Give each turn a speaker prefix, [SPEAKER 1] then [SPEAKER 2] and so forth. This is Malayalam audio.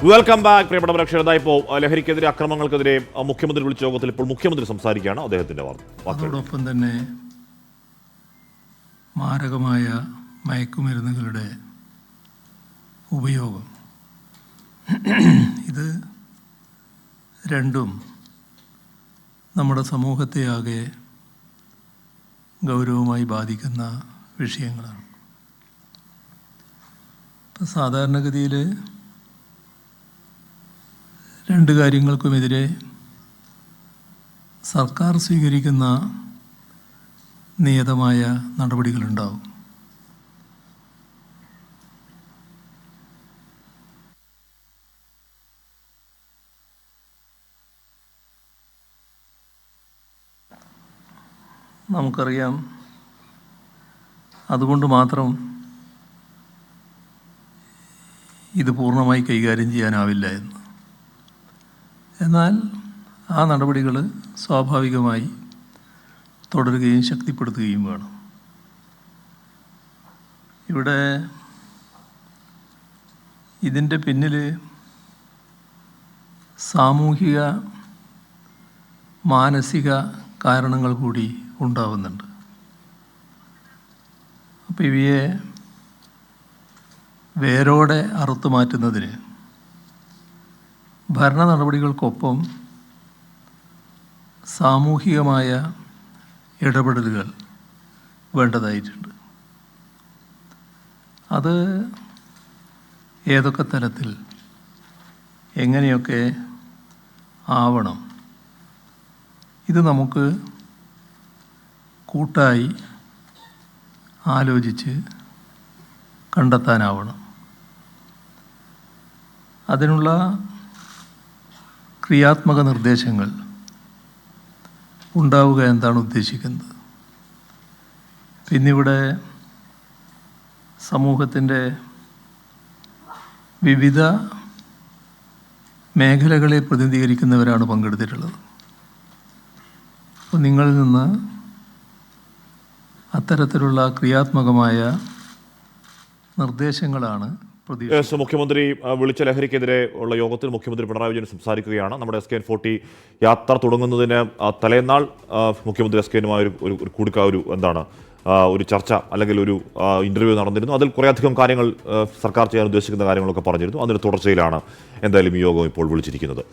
[SPEAKER 1] വെൽക്കം ബാക്ക് പ്രിയപ്പെട്ട പ്രേക്ഷകർ. ഇപ്പോൾ ലഹരിക്കെതിരെ അക്രമങ്ങൾക്കെതിരെ മുഖ്യമന്ത്രി വിളിച്ച യോഗത്തിൽ ഇപ്പോൾ മുഖ്യമന്ത്രി സംസാരിക്കുകയാണ്. അദ്ദേഹത്തിന്റെ
[SPEAKER 2] അതോടൊപ്പം തന്നെ മാരകമായ മയക്കുമരുന്നുകളുടെ ഉപയോഗം, ഇത് രണ്ടും നമ്മുടെ സമൂഹത്തെ ആകെ ഗൗരവമായി ബാധിക്കുന്ന വിഷയങ്ങളാണ്. ഇപ്പം സാധാരണഗതിയിൽ രണ്ട് കാര്യങ്ങൾക്കുമെതിരെ സർക്കാർ സ്വീകരിക്കുന്ന നിയതമായ നടപടികളുണ്ടാവും. നമുക്കറിയാം, അതുകൊണ്ട് മാത്രം ഇത് പൂർണ്ണമായി കൈകാര്യം ചെയ്യാനാവില്ല എന്ന്. എന്നാൽ ആ നടപടികൾ സ്വാഭാവികമായി തുടരുകയും ശക്തിപ്പെടുത്തുകയും വേണം. ഇവിടെ ഇതിൻ്റെ പിന്നിൽ സാമൂഹിക മാനസിക കാരണങ്ങൾ കൂടി ഉണ്ടാവുന്നുണ്ട്. അപ്പോൾ ഇവയെ വേരോടെ അറുത്തു മാറ്റുന്നതിന് ഭരണ നടപടികൾക്കൊപ്പം സാമൂഹികമായ ഇടപെടലുകൾ വേണ്ടതായിട്ടുണ്ട്. അത് ഏതൊക്കെ തലത്തിൽ എങ്ങനെയൊക്കെ ആവണം, ഇത് നമുക്ക് കൂട്ടായി ആലോചിച്ച് കണ്ടെത്താനാവണം. അതിനുള്ള ക്രിയാത്മക നിർദ്ദേശങ്ങൾ ഉണ്ടാവുക എന്താണ് ഉദ്ദേശിക്കുന്നത്. പിന്നിവിടെ സമൂഹത്തിൻ്റെ വിവിധ മേഖലകളെ പ്രതിനിധീകരിക്കുന്നവരാണ് പങ്കെടുത്തിട്ടുള്ളത്. അപ്പോൾ നിങ്ങളിൽ നിന്ന് അത്തരത്തിലുള്ള ക്രിയാത്മകമായ നിർദ്ദേശങ്ങളാണ് പ്രതീക്ഷിക്കുന്നത്.
[SPEAKER 1] മുഖ്യമന്ത്രി വിളിച്ച ലഹരിക്കെതിരെ ഉള്ള യോഗത്തിൽ മുഖ്യമന്ത്രി പിണറായി വിജയൻ സംസാരിക്കുകയാണ്. നമ്മുടെ SKN40 യാത്ര തുടങ്ങുന്നതിന് തലേന്നാൾ മുഖ്യമന്ത്രി SKNുമായി ഒരു ചർച്ച അല്ലെങ്കിൽ ഒരു ഇന്റർവ്യൂ നടന്നിരുന്നു. അതിൽ കുറേയധികം കാര്യങ്ങൾ സർക്കാർ ചെയ്യാൻ ഉദ്ദേശിക്കുന്ന കാര്യങ്ങളൊക്കെ പറഞ്ഞിരുന്നു. അതിന് തുടർച്ചയിലാണ് എന്തായാലും ഈ യോഗം ഇപ്പോൾ വിളിച്ചിരിക്കുന്നത്.